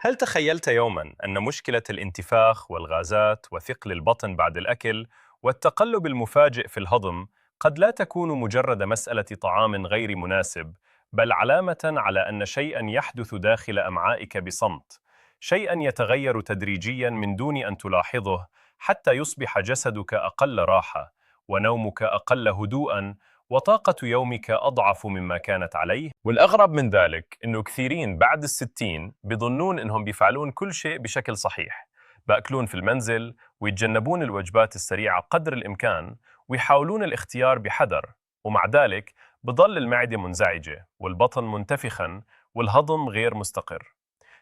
هل تخيلت يوماً أن مشكلة الانتفاخ والغازات وثقل البطن بعد الأكل والتقلب المفاجئ في الهضم قد لا تكون مجرد مسألة طعام غير مناسب، بل علامة على أن شيئاً يحدث داخل أمعائك بصمت، شيئاً يتغير تدريجياً من دون أن تلاحظه حتى يصبح جسدك أقل راحة، ونومك أقل هدوءاً، وطاقة يومك أضعف مما كانت عليه. والأغرب من ذلك إنه كثيرين بعد الستين بيظنون إنهم بيفعلون كل شيء بشكل صحيح، بأكلون في المنزل ويتجنبون الوجبات السريعة قدر الإمكان ويحاولون الاختيار بحذر، ومع ذلك بظل المعدة منزعجة والبطن منتفخا والهضم غير مستقر.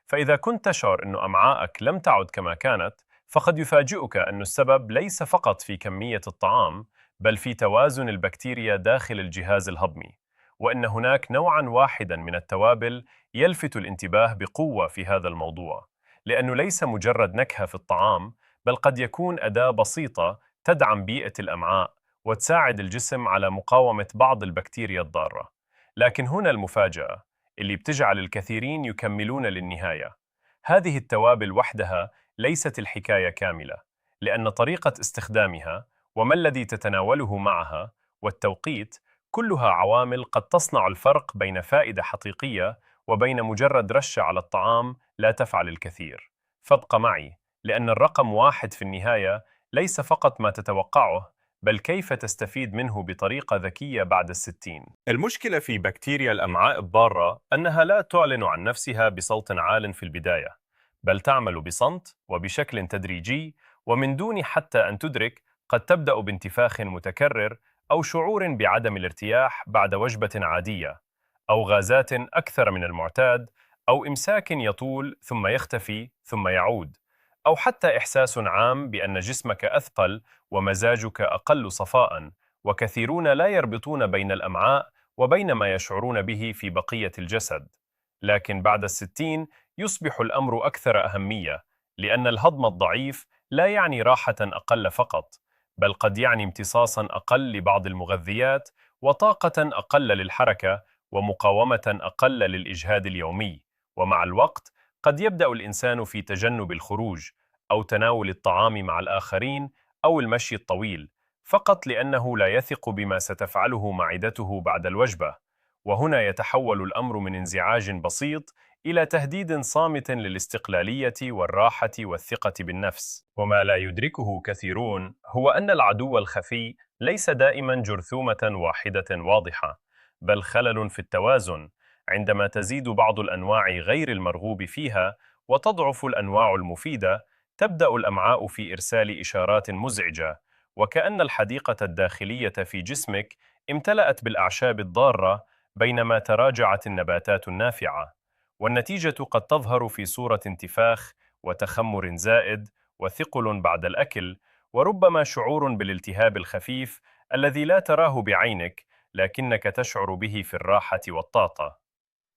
فإذا كنت تشعر أن أمعائك لم تعد كما كانت، فقد يفاجئك أن السبب ليس فقط في كمية الطعام، بل في توازن البكتيريا داخل الجهاز الهضمي، وأن هناك نوعاً واحداً من التوابل يلفت الانتباه بقوة في هذا الموضوع، لأنه ليس مجرد نكهة في الطعام، بل قد يكون أداة بسيطة تدعم بيئة الأمعاء وتساعد الجسم على مقاومة بعض البكتيريا الضارة. لكن هنا المفاجأة اللي بتجعل الكثيرين يكملون للنهاية: هذه التوابل وحدها ليست الحكاية كاملة، لأن طريقة استخدامها وما الذي تتناوله معها والتوقيت كلها عوامل قد تصنع الفرق بين فائدة حقيقية وبين مجرد رشة على الطعام لا تفعل الكثير. فابق معي، لأن الرقم واحد في النهاية ليس فقط ما تتوقعه، بل كيف تستفيد منه بطريقة ذكية بعد الستين. المشكلة في بكتيريا الأمعاء الضارة أنها لا تعلن عن نفسها بصوت عال في البداية، بل تعمل بصمت وبشكل تدريجي، ومن دون حتى أن تدرك قد تبدأ بانتفاخ متكرر أو شعور بعدم الارتياح بعد وجبة عادية، أو غازات أكثر من المعتاد، أو إمساك يطول ثم يختفي ثم يعود، أو حتى إحساس عام بأن جسمك أثقل ومزاجك أقل صفاءً. وكثيرون لا يربطون بين الأمعاء وبين ما يشعرون به في بقية الجسد. لكن بعد الستين يصبح الأمر أكثر أهمية، لأن الهضم الضعيف لا يعني راحة أقل فقط، بل قد يعني امتصاصا أقل لبعض المغذيات، وطاقة أقل للحركة، ومقاومة أقل للإجهاد اليومي. ومع الوقت قد يبدأ الإنسان في تجنب الخروج أو تناول الطعام مع الآخرين أو المشي الطويل، فقط لأنه لا يثق بما ستفعله معدته بعد الوجبة. وهنا يتحول الأمر من انزعاج بسيط إلى تهديد صامت للاستقلالية والراحة والثقة بالنفس. وما لا يدركه كثيرون هو أن العدو الخفي ليس دائما جرثومة واحدة واضحة، بل خلل في التوازن. عندما تزيد بعض الأنواع غير المرغوب فيها وتضعف الأنواع المفيدة، تبدأ الأمعاء في إرسال إشارات مزعجة، وكأن الحديقة الداخلية في جسمك امتلأت بالأعشاب الضارة بينما تراجعت النباتات النافعة. والنتيجة قد تظهر في صورة انتفاخ وتخمر زائد وثقل بعد الأكل، وربما شعور بالالتهاب الخفيف الذي لا تراه بعينك لكنك تشعر به في الراحة والطاقة.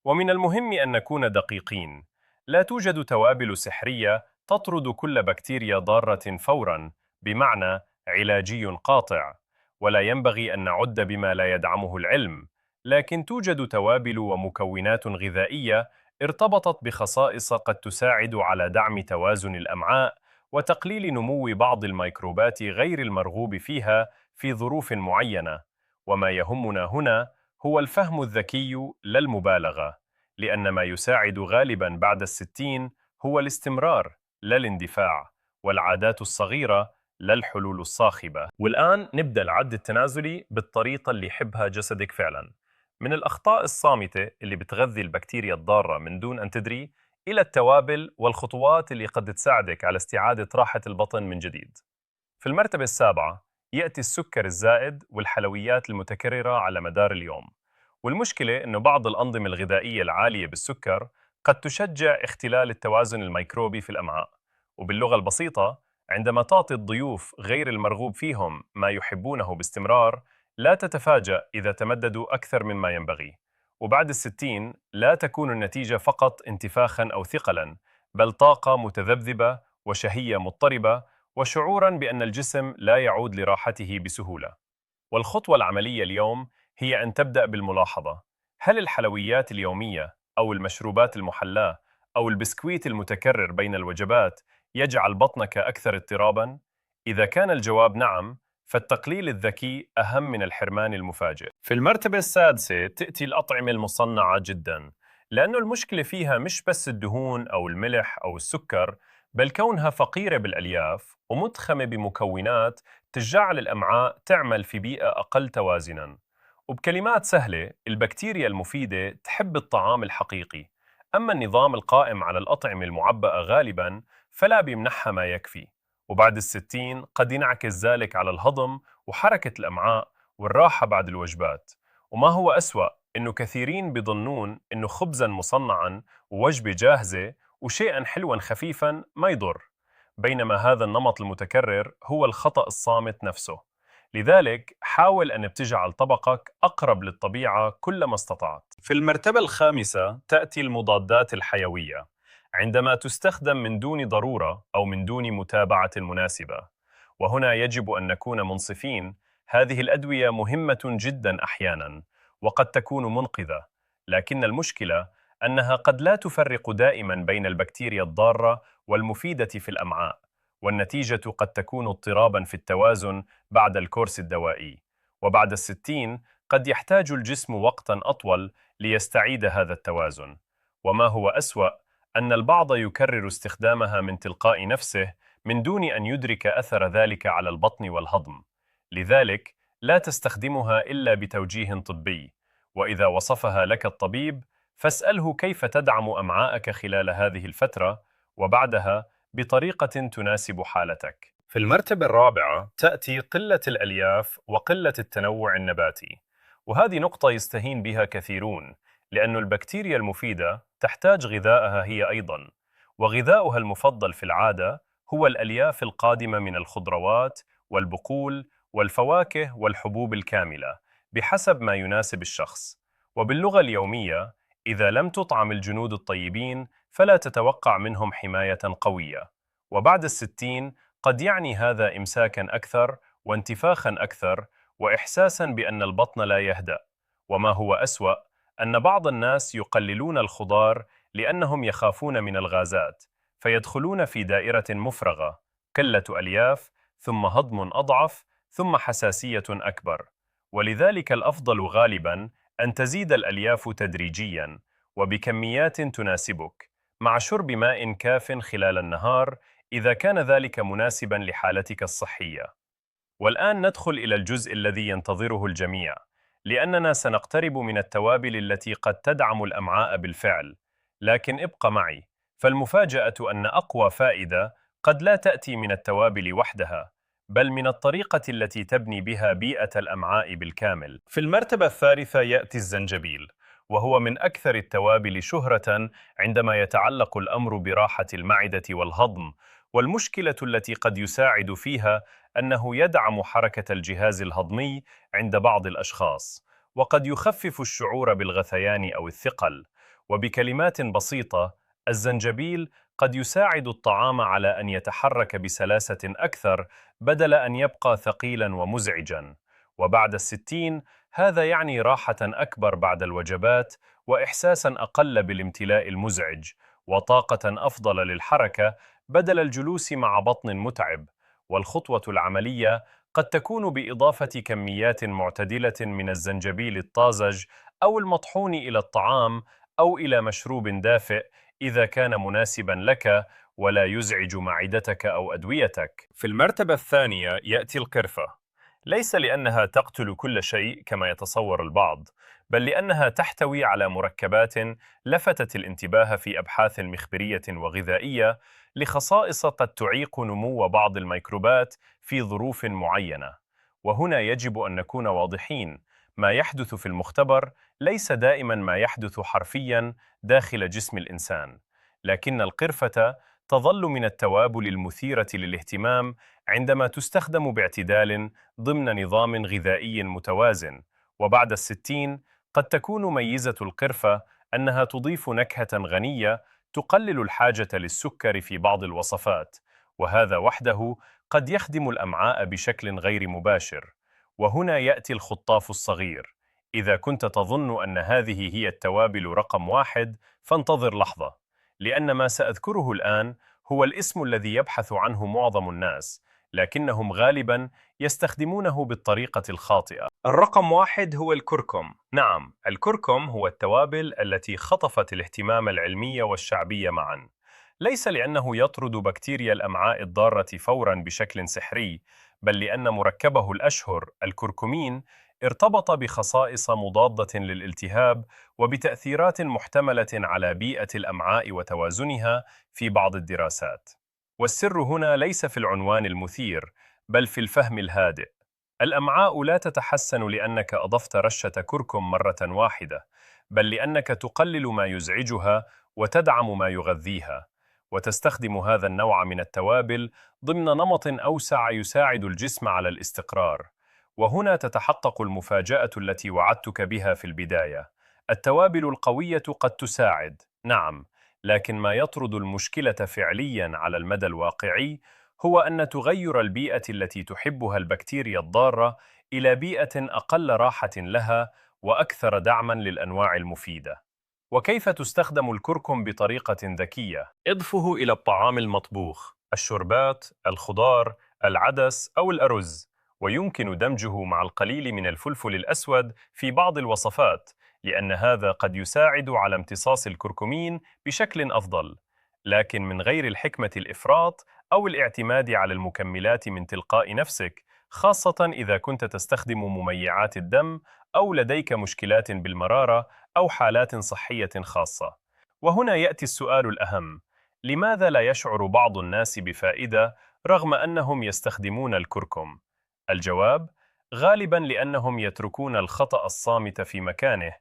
ومن المهم أن نكون دقيقين: لا توجد توابل سحرية تطرد كل بكتيريا ضارة فوراً، بمعنى علاجي قاطع، ولا ينبغي أن نعد بما لا يدعمه العلم، لكن توجد توابل ومكونات غذائية ارتبطت بخصائص قد تساعد على دعم توازن الأمعاء وتقليل نمو بعض الميكروبات غير المرغوب فيها في ظروف معينة. وما يهمنا هنا هو الفهم الذكي لا المبالغة، لأن ما يساعد غالباً بعد الستين هو الاستمرار لا الاندفاع، والعادات الصغيرة لا الحلول الصاخبة. والآن نبدأ العد التنازلي بالطريقة اللي يحبها جسدك فعلاً، من الأخطاء الصامتة اللي بتغذي البكتيريا الضارة من دون أن تدري، إلى التوابل والخطوات اللي قد تساعدك على استعادة راحة البطن من جديد. في المرتبة السابعة يأتي السكر الزائد والحلويات المتكررة على مدار اليوم. والمشكلة أن بعض الأنظمة الغذائية العالية بالسكر قد تشجع اختلال التوازن الميكروبي في الأمعاء. وباللغة البسيطة، عندما تعطي الضيوف غير المرغوب فيهم ما يحبونه باستمرار، لا تتفاجأ إذا تمددوا أكثر مما ينبغي. وبعد الستين لا تكون النتيجة فقط انتفاخاً أو ثقلاً، بل طاقة متذبذبة وشهية مضطربة وشعوراً بأن الجسم لا يعود لراحته بسهولة. والخطوة العملية اليوم هي أن تبدأ بالملاحظة: هل الحلويات اليومية أو المشروبات المحلاة أو البسكويت المتكرر بين الوجبات يجعل بطنك أكثر اضطراباً؟ إذا كان الجواب نعم، فالتقليل الذكي أهم من الحرمان المفاجئ. في المرتبة السادسة تأتي الأطعمة المصنعة جداً، لأنه المشكلة فيها مش بس الدهون أو الملح أو السكر، بل كونها فقيرة بالألياف ومدخمة بمكونات تجعل الأمعاء تعمل في بيئة أقل توازناً. وبكلمات سهلة، البكتيريا المفيدة تحب الطعام الحقيقي، أما النظام القائم على الأطعمة المعبأة غالباً فلا بيمنحها ما يكفي. وبعد الستين قد ينعكس ذلك على الهضم وحركة الأمعاء والراحة بعد الوجبات. وما هو أسوأ إنه كثيرين بيظنون إنه خبزاً مصنعاً ووجبة جاهزة وشيئاً حلواً خفيفاً ما يضر، بينما هذا النمط المتكرر هو الخطأ الصامت نفسه. لذلك حاول أن بتجعل طبقك أقرب للطبيعة كلما استطعت. في المرتبة الخامسة تأتي المضادات الحيوية، عندما تستخدم من دون ضرورة أو من دون متابعة مناسبة. وهنا يجب أن نكون منصفين، هذه الأدوية مهمة جدا أحيانا وقد تكون منقذة، لكن المشكلة أنها قد لا تفرق دائما بين البكتيريا الضارة والمفيدة في الأمعاء، والنتيجة قد تكون اضطرابا في التوازن بعد الكورس الدوائي. وبعد الستين قد يحتاج الجسم وقتا أطول ليستعيد هذا التوازن. وما هو أسوأ أن البعض يكرر استخدامها من تلقاء نفسه من دون أن يدرك أثر ذلك على البطن والهضم. لذلك لا تستخدمها إلا بتوجيه طبي، وإذا وصفها لك الطبيب فاسأله كيف تدعم أمعاءك خلال هذه الفترة وبعدها بطريقة تناسب حالتك. في المرتبة الرابعة تأتي قلة الألياف وقلة التنوع النباتي، وهذه نقطة يستهين بها كثيرون، لأن البكتيريا المفيدة تحتاج غذائها هي أيضاً، وغذاؤها المفضل في العادة هو الألياف القادمة من الخضروات والبقول والفواكه والحبوب الكاملة بحسب ما يناسب الشخص. وباللغة اليومية، إذا لم تطعم الجنود الطيبين فلا تتوقع منهم حماية قوية. وبعد الستين قد يعني هذا إمساكاً أكثر وانتفاخاً أكثر وإحساساً بأن البطن لا يهدأ. وما هو أسوأ أن بعض الناس يقللون الخضار لأنهم يخافون من الغازات، فيدخلون في دائرة مفرغة: قلة ألياف، ثم هضم أضعف، ثم حساسية أكبر. ولذلك الأفضل غالباً أن تزيد الألياف تدريجياً وبكميات تناسبك، مع شرب ماء كاف خلال النهار إذا كان ذلك مناسباً لحالتك الصحية. والآن ندخل إلى الجزء الذي ينتظره الجميع، لأننا سنقترب من التوابل التي قد تدعم الأمعاء بالفعل. لكن ابق معي، فالمفاجأة أن أقوى فائدة قد لا تأتي من التوابل وحدها، بل من الطريقة التي تبني بها بيئة الأمعاء بالكامل. في المرتبة الثالثة يأتي الزنجبيل، وهو من أكثر التوابل شهرة عندما يتعلق الأمر براحة المعدة والهضم. والمشكلة التي قد يساعد فيها أنه يدعم حركة الجهاز الهضمي عند بعض الأشخاص، وقد يخفف الشعور بالغثيان أو الثقل. وبكلمات بسيطة، الزنجبيل قد يساعد الطعام على أن يتحرك بسلاسة أكثر بدل أن يبقى ثقيلاً ومزعجاً. وبعد الستين هذا يعني راحة أكبر بعد الوجبات، وإحساساً أقل بالامتلاء المزعج، وطاقة أفضل للحركة بدل الجلوس مع بطن متعب. والخطوة العملية قد تكون بإضافة كميات معتدلة من الزنجبيل الطازج أو المطحون إلى الطعام أو إلى مشروب دافئ إذا كان مناسباً لك ولا يزعج معدتك أو أدويتك. في المرتبة الثانية يأتي القرفة، ليس لأنها تقتل كل شيء كما يتصور البعض، بل لأنها تحتوي على مركبات لفتت الانتباه في أبحاث مخبرية وغذائية لخصائص قد تعيق نمو بعض الميكروبات في ظروف معينة. وهنا يجب أن نكون واضحين، ما يحدث في المختبر ليس دائما ما يحدث حرفيا داخل جسم الإنسان، لكن القرفة تظل من التوابل المثيرة للاهتمام عندما تستخدم باعتدال ضمن نظام غذائي متوازن. وبعد الستين قد تكون ميزة القرفة أنها تضيف نكهة غنية تقلل الحاجة للسكر في بعض الوصفات، وهذا وحده قد يخدم الأمعاء بشكل غير مباشر. وهنا يأتي الخطاف الصغير: إذا كنت تظن أن هذه هي التوابل رقم واحد، فانتظر لحظة، لأن ما سأذكره الآن هو الاسم الذي يبحث عنه معظم الناس، لكنهم غالباً يستخدمونه بالطريقة الخاطئة. الرقم 1 هو الكركم. نعم، الكركم هو التوابل التي خطفت الاهتمام العلمي والشعبي معاً. ليس لأنه يطرد بكتيريا الأمعاء الضارة فوراً بشكل سحري، بل لأن مركبه الأشهر الكركمين ارتبط بخصائص مضادة للالتهاب وبتأثيرات محتملة على بيئة الأمعاء وتوازنها في بعض الدراسات. والسر هنا ليس في العنوان المثير، بل في الفهم الهادئ. الأمعاء لا تتحسن لأنك أضفت رشة كركم مرة واحدة، بل لأنك تقلل ما يزعجها وتدعم ما يغذيها، وتستخدم هذا النوع من التوابل ضمن نمط أوسع يساعد الجسم على الاستقرار. وهنا تتحقق المفاجأة التي وعدتك بها في البداية. التوابل القوية قد تساعد، نعم، لكن ما يطرد المشكلة فعلياً على المدى الواقعي هو أن تغير البيئة التي تحبها البكتيريا الضارة إلى بيئة أقل راحة لها وأكثر دعماً للأنواع المفيدة. وكيف تستخدم الكركم بطريقة ذكية؟ اضفه إلى الطعام المطبوخ، الشوربات، الخضار، العدس أو الأرز، ويمكن دمجه مع القليل من الفلفل الأسود في بعض الوصفات، لأن هذا قد يساعد على امتصاص الكركمين بشكل أفضل، لكن من غير الحكمة الإفراط أو الاعتماد على المكملات من تلقاء نفسك، خاصة إذا كنت تستخدم مميعات الدم أو لديك مشكلات بالمرارة أو حالات صحية خاصة. وهنا يأتي السؤال الأهم: لماذا لا يشعر بعض الناس بفائدة رغم أنهم يستخدمون الكركم؟ الجواب: غالباً لأنهم يتركون الخطأ الصامت في مكانه.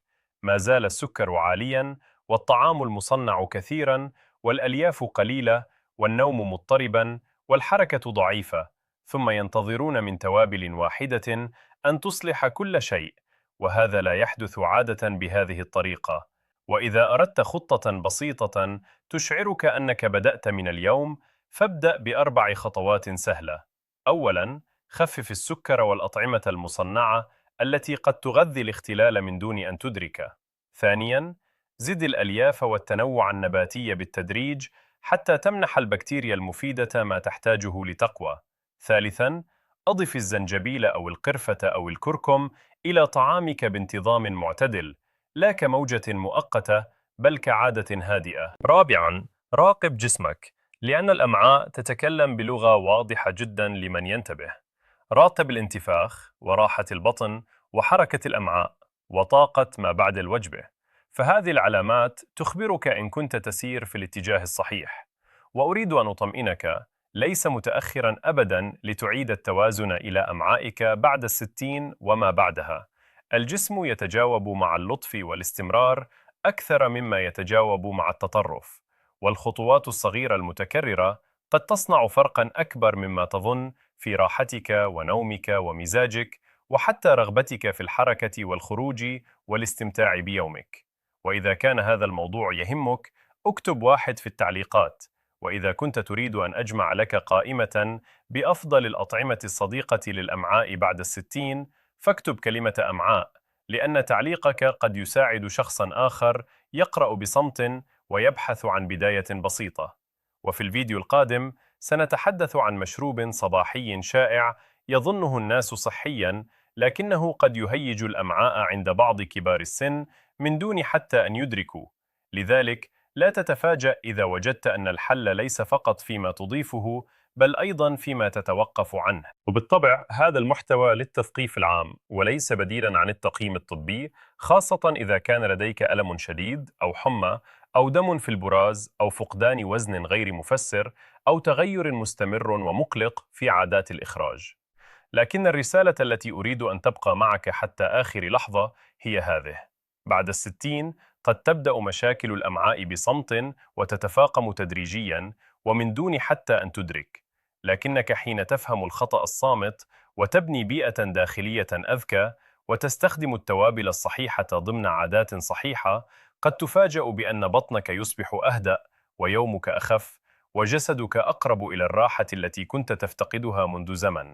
ما زال السكر عالياً، والطعام المصنع كثيراً، والألياف قليلة، والنوم مضطرباً، والحركة ضعيفة، ثم ينتظرون من توابل واحدة أن تصلح كل شيء، وهذا لا يحدث عادة بهذه الطريقة. وإذا أردت خطة بسيطة تشعرك أنك بدأت من اليوم، فابدأ ب4 خطوات سهلة. أولاً، خفف السكر والأطعمة المصنعة التي قد تغذي الاختلال من دون أن تدرك. ثانياً، زد الألياف والتنوع النباتي بالتدريج حتى تمنح البكتيريا المفيدة ما تحتاجه لتقوى. ثالثاً، أضف الزنجبيل أو القرفة أو الكركم إلى طعامك بانتظام معتدل، لا كموجة مؤقتة بل كعادة هادئة. رابعاً، راقب جسمك، لأن الأمعاء تتكلم بلغة واضحة جداً لمن ينتبه. راقب الانتفاخ وراحة البطن وحركة الأمعاء وطاقة ما بعد الوجبة، فهذه العلامات تخبرك إن كنت تسير في الاتجاه الصحيح. وأريد أن أطمئنك، ليس متأخراً أبداً لتعيد التوازن إلى أمعائك بعد 60 وما بعدها. الجسم يتجاوب مع اللطف والاستمرار أكثر مما يتجاوب مع التطرف، والخطوات الصغيرة المتكررة قد تصنع فرقاً أكبر مما تظن في راحتك ونومك ومزاجك، وحتى رغبتك في الحركة والخروج والاستمتاع بيومك. وإذا كان هذا الموضوع يهمك، اكتب 1 في التعليقات. وإذا كنت تريد أن أجمع لك قائمة بأفضل الأطعمة الصديقة للأمعاء بعد 60، فاكتب كلمة أمعاء، لأن تعليقك قد يساعد شخصاً آخر يقرأ بصمت ويبحث عن بداية بسيطة. وفي الفيديو القادم سنتحدث عن مشروب صباحي شائع يظنه الناس صحياً، لكنه قد يهيج الأمعاء عند بعض كبار السن من دون حتى أن يدركوا. لذلك لا تتفاجأ إذا وجدت أن الحل ليس فقط فيما تضيفه، بل أيضاً فيما تتوقف عنه. وبالطبع هذا المحتوى للتثقيف العام وليس بديلاً عن التقييم الطبي، خاصة إذا كان لديك ألم شديد أو حمى أو دم في البراز أو فقدان وزن غير مفسر أو تغير مستمر ومقلق في عادات الإخراج. لكن الرسالة التي أريد أن تبقى معك حتى آخر لحظة هي هذه: بعد 60 قد تبدأ مشاكل الأمعاء بصمت وتتفاقم تدريجياً ومن دون حتى أن تدرك، لكنك حين تفهم الخطأ الصامت وتبني بيئة داخلية أذكى وتستخدم التوابل الصحيحة ضمن عادات صحيحة، قد تفاجأ بأن بطنك يصبح أهدأ ويومك أخف وجسدك أقرب إلى الراحة التي كنت تفتقدها منذ زمن.